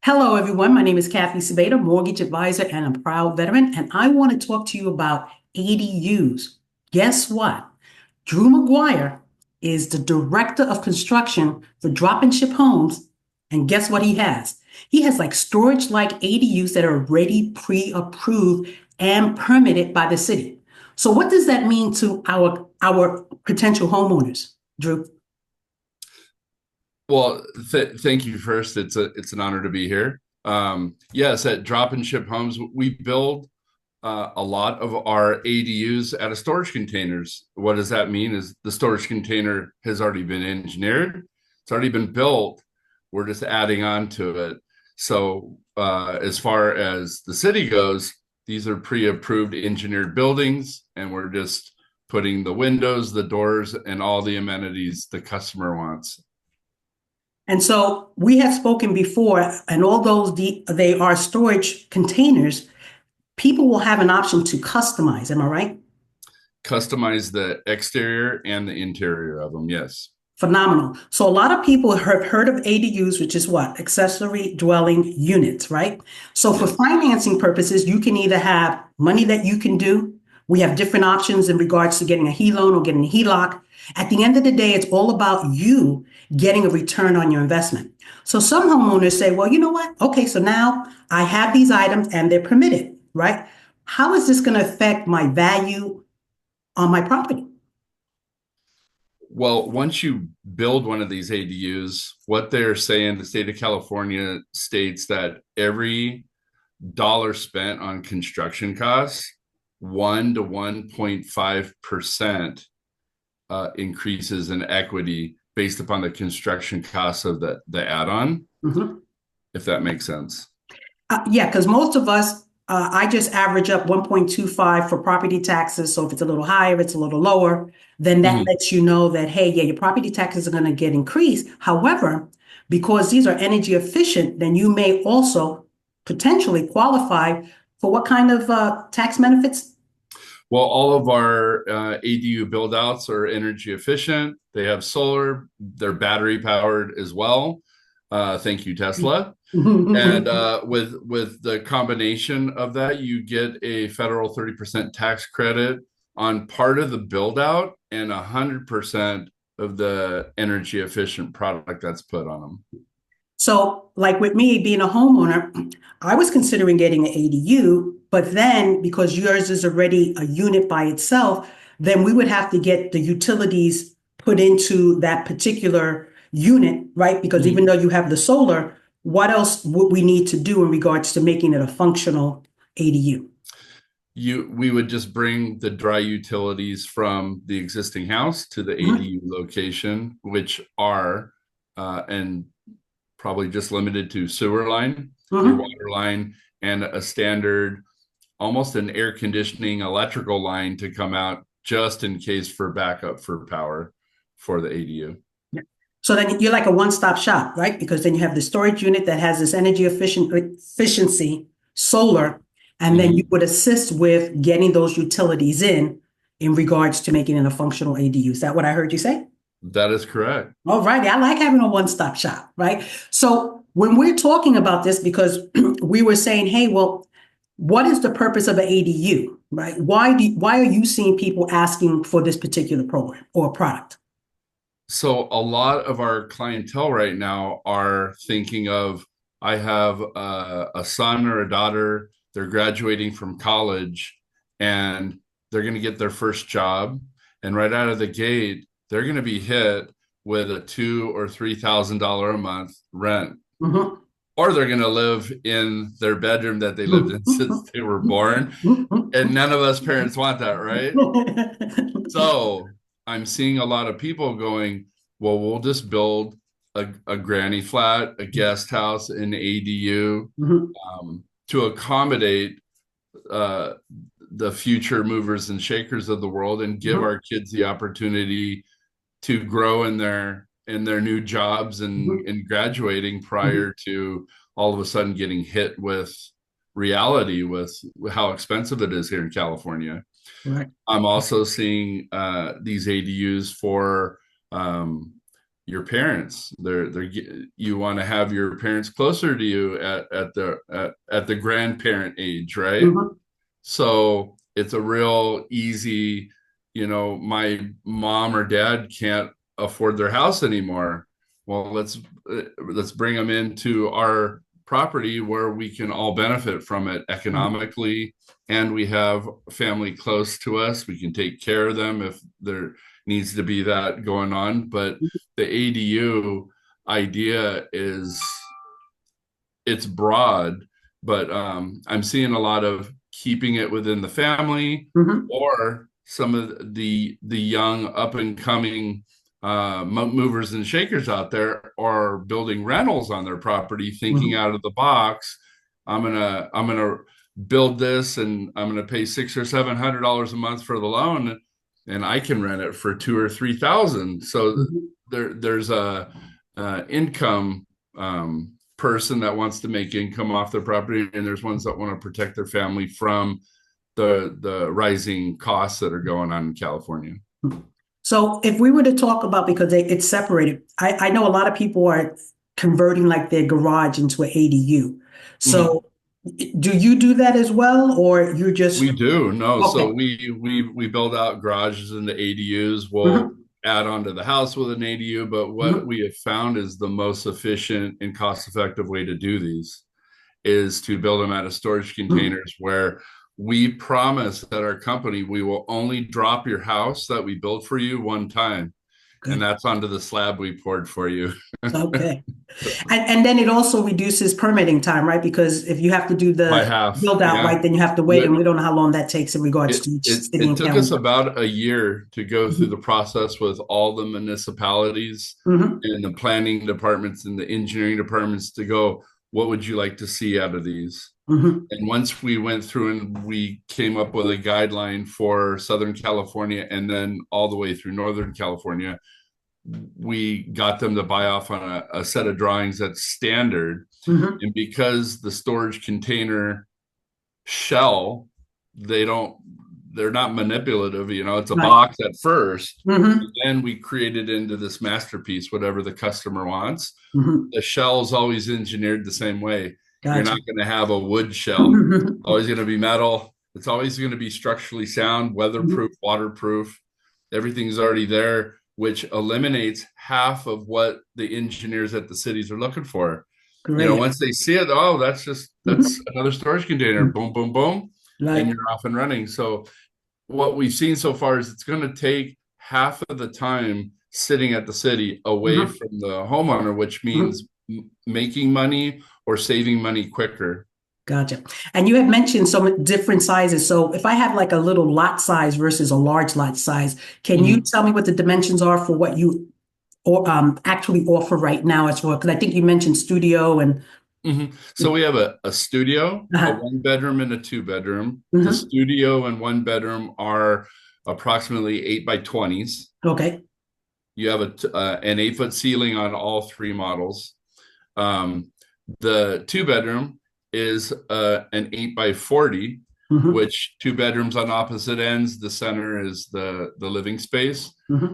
Hello, everyone. My name is Cathy Sabater, mortgage advisor and a proud veteran, and I want to talk to you about ADUs. Guess what? Drew McGuire is the director of construction for Drop and Ship Homes, and guess what he has? He has like storage-like ADUs that are already pre-approved and permitted by the city. So, what does that mean to our potential homeowners, Drew? Well, thank you first. It's an honor to be here. Yes, at Drop and Ship Homes, we build a lot of our ADUs out of storage containers. What does that mean? Is the storage container has already been engineered, it's already been built. We're just adding on to it. So, as far as the city goes, these are pre-approved engineered buildings, and we're just putting the windows, the doors, and all the amenities the customer wants. And so we have spoken before, and although they are storage containers, people will have an option to customize. Am I right? Customize the exterior and the interior of them. Yes. Phenomenal. So a lot of people have heard of ADUs, which is what? Accessory dwelling units, right? So for Yes. financing purposes, you can either have money that you can do. We have different options in regards to getting a HE loan or getting a HELOC. At the end of the day, it's all about you getting a return on your investment. So some homeowners say, well, you know what? Okay, so now I have these items and they're permitted, right? How is this going to affect my value on my property? Well, once you build one of these ADUs, what they're saying, the state of California states that every dollar spent on construction costs, 1 to 1.5% increases in equity based upon the construction costs of the add-on, Mhm. if that makes sense. Yeah, because most of us, I just average up 1.25 for property taxes. So if it's a little higher, it's a little lower, then that Mhm. lets you know that, hey, yeah, your property taxes are going to get increased. However, because these are energy efficient, then you may also potentially qualify for what kind of tax benefits? Well, all of our ADU build outs are energy efficient. They have solar, they're battery powered as well. Thank you, Tesla. And with the combination of that, you get a federal 30% tax credit on part of the build out and 100% of the energy efficient product that's put on them. So, like with me being a homeowner, I was considering getting an ADU, but then because yours is already a unit by itself, then we would have to get the utilities put into that particular unit, right? Because even Mhm. though you have the solar, what else would we need to do in regards to making it a functional ADU? We would just bring the dry utilities from the existing house to the Mhm, ADU location, which are and probably just limited to sewer line, your mhm. water line, and a standard, almost an air conditioning electrical line to come out just in case for backup for power for the ADU. Yeah. So then you're like a one-stop shop, right? Because then you have the storage unit that has this energy efficiency, solar, and then you Mhm. would assist with getting those utilities in regards to making it a functional ADU. Is that what I heard you say? That is correct. All righty. I like having a one-stop shop, right? So when we're talking about this, because we were saying, hey, well, what is the purpose of an ADU, right? Why are you seeing people asking for this particular program or product? So a lot of our clientele right now are thinking of, I have a son or a daughter, they're graduating from college and they're going to get their first job. And right out of the gate, they're going to be hit with a two or $3,000 a month rent. Mhm. Or they're going to live in their bedroom that they lived in since they were born. And none of us parents want that, right? So I'm seeing a lot of people going, well, we'll just build a granny flat, a guest house, an ADU to accommodate uh, the future movers and shakers of the world and give our kids the opportunity to grow in their new jobs and graduating prior to all of a sudden getting hit with reality with how expensive it is here in California. Right. I'm also seeing these ADUs for um, your parents. You want to have your parents closer to you at the grandparent age, right? Mhm. So it's a real easy, my mom or dad can't afford their house anymore. Well, let's bring them into our property where we can all benefit from it economically, and we have family close to us. We can take care of them if there needs to be that going on. But the ADU idea is it's broad, but I'm seeing a lot of keeping it within the family, Mhm. or some of the young up and coming movers and shakers out there are building rentals on their property, thinking Mhm. out of the box. I'm gonna build this, and I'm gonna pay $600 or $700 a month for the loan, and I can rent it for 2 or 3 thousand. So Mhm. there's a income person that wants to make income off their property, and there's ones that want to protect their family from the rising costs that are going on in California. So if we were to talk about, because it's separated, I know a lot of people are converting like their garage into an ADU. Mhm. So do you do that as well, or you're just We do. No, so okay? we build out garages into ADUs. We'll Mhm. add on to the house with an ADU, but what Mhm. we have found is the most efficient and cost effective way to do these is to build them out of storage Mhm. containers, where we promise that our company, we will only drop your house that we built for you one time, and Good. that's onto the slab we poured for you. Okay. And then it also reduces permitting time, right? Because if you have to do By the half. build out, Yeah. right, then you have to wait, and What we don't know how long that takes in regards it to each it city it and took us county. about a year to go through the Mhm. process with all the municipalities Mhm. and the planning departments and the engineering departments to go, what would you like to see out of these? Mhm. And once we went through and we came up with a guideline for Southern California and then all the way through Northern California, we got them to buy off on a set of drawings that's standard. Mhm. And because the storage container shell, they don't, they're not manipulative, it's a Right. box at first. And Mhm. then we created into this masterpiece, whatever the customer wants. Mhm. The shell is always engineered the same way. You're not Gotcha. going to have a wood shell. It's Mhm. always going to be metal. It's always going to be structurally sound, weatherproof, waterproof. Everything's already there, which eliminates half of what the engineers at the cities are looking for. Great. Once they see it, oh, that's Mhm. another storage container. Boom, boom, boom, and Right. you're off and running. So what we've seen so far is it's going to take half of the time sitting at the city away Mhm. from the homeowner, which Mhm. means making money or saving money quicker. Gotcha. And you had mentioned some different sizes. So if I have like a little lot size versus a large lot size, can you Mhm. tell me what the dimensions are for what you or actually offer right now as well? Because I think you mentioned studio and So we have a studio, a uh-huh. 1 bedroom, and a 2 bedroom. The Hmm. studio and 1 bedroom are approximately 8 by 20s. Okay. You have an 8 foot ceiling on all three models. Um, the 2 bedroom is an 8 by 40, Hmm. which 2 bedrooms on opposite ends. The center is the living space. Hmm.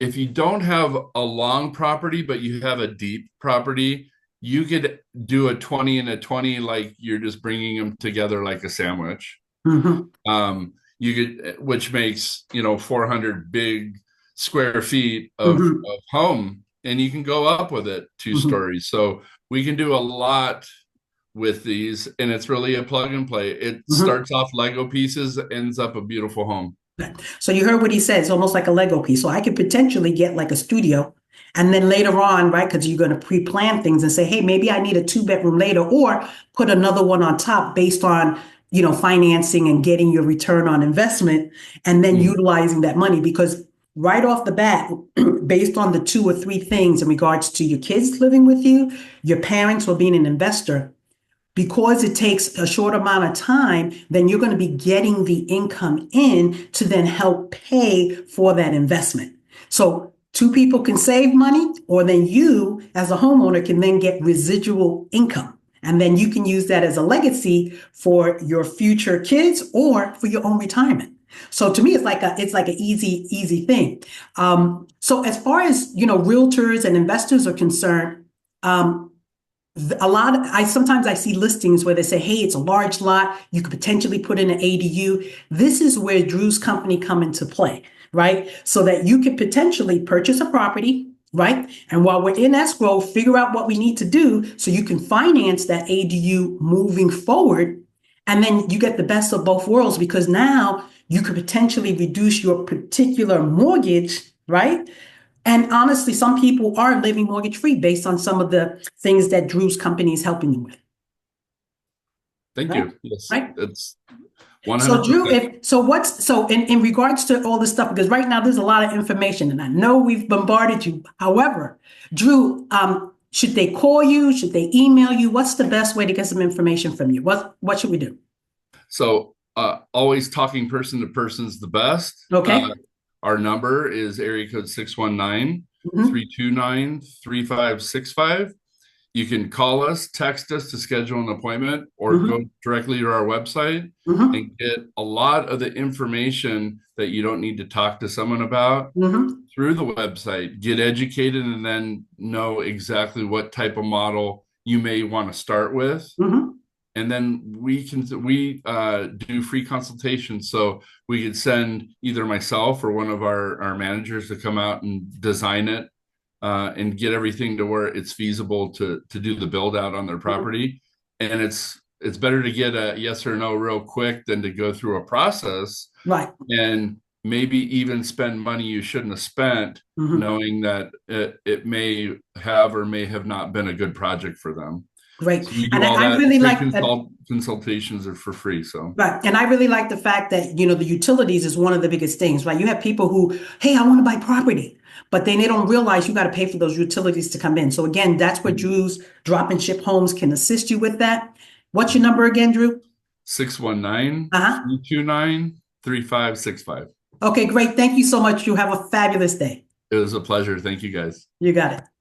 If you don't have a long property, but you have a deep property, you could do a 20 and a 20, like you're just bringing them together like a sandwich. Hmm. You could, which makes 400 big square feet Hmm. of home, and you can go up with it 2 stories. So we can do a lot with these, and it's really a plug and play. It Hmm. starts off Lego pieces, ends up a beautiful home. So you heard what he said. It's almost like a Lego piece. So I could potentially get like a studio. And then later on, right, because you're going to pre-plan things and say, hey, maybe I need a two-bedroom later, or put another one on top based on, financing and getting your return on investment, and then Mhm. utilizing that money. Because right off the bat, based on the two or three things in regards to your kids living with you, your parents or being an investor, because it takes a short amount of time, then you're going to be getting the income in to then help pay for that investment. So two people can save money, or then you as a homeowner can then get residual income. And then you can use that as a legacy for your future kids or for your own retirement. So to me, it's like an easy thing. So as far as realtors and investors are concerned, um, a lot of, I sometimes I see listings where they say, hey, it's a large lot, you could potentially put in an ADU. This is where Drew's company come into play, right? So that you could potentially purchase a property, right? And while we're in escrow, figure out what we need to do so you can finance that ADU moving forward. And then you get the best of both worlds because now you could potentially reduce your particular mortgage, right? And honestly, some people are living mortgage free based on some of the things that Drew's company is helping them with. Thank Right? you. Yes, Right. it's So Drew, 100%. if so what's so in regards to all this stuff, because right now there's a lot of information and I know we've bombarded you. However, Drew, should they call you? Should they email you? What's the best way to get some information from you? What should we do? So always talking person to person is the best. Okay. Our number is area code 619 Mhm. 329 3565. You can call us, text us to schedule an appointment, or go Mhm. directly to our website and Mhm. get a lot of the information that you don't need to talk to someone about Mhm. through the website. Get educated and then know exactly what type of model you may want to start with. Mhm. And then we do free consultations, so we could send either myself or one of our managers to come out and design it, and get everything to where it's feasible to do the build out on their Mhm. property. And it's better to get a yes or no real quick than to go through a process Right. and maybe even spend money you shouldn't have spent, Mhm. knowing that it may have or may have not been a good project for them. Great. So we do And all I that. really Free like that. consultations are for free. So Right. And I really like the fact that, the utilities is one of the biggest things, right? You have people who, hey, I want to buy property, but then they don't realize you got to pay for those utilities to come in. So again, that's where Drew's Drop and Ship Homes can assist you with that. What's your number again, Drew? 619 Uh-huh. 329 3565. Okay, great. Thank you so much. You have a fabulous day. It was a pleasure. Thank you guys. You got it.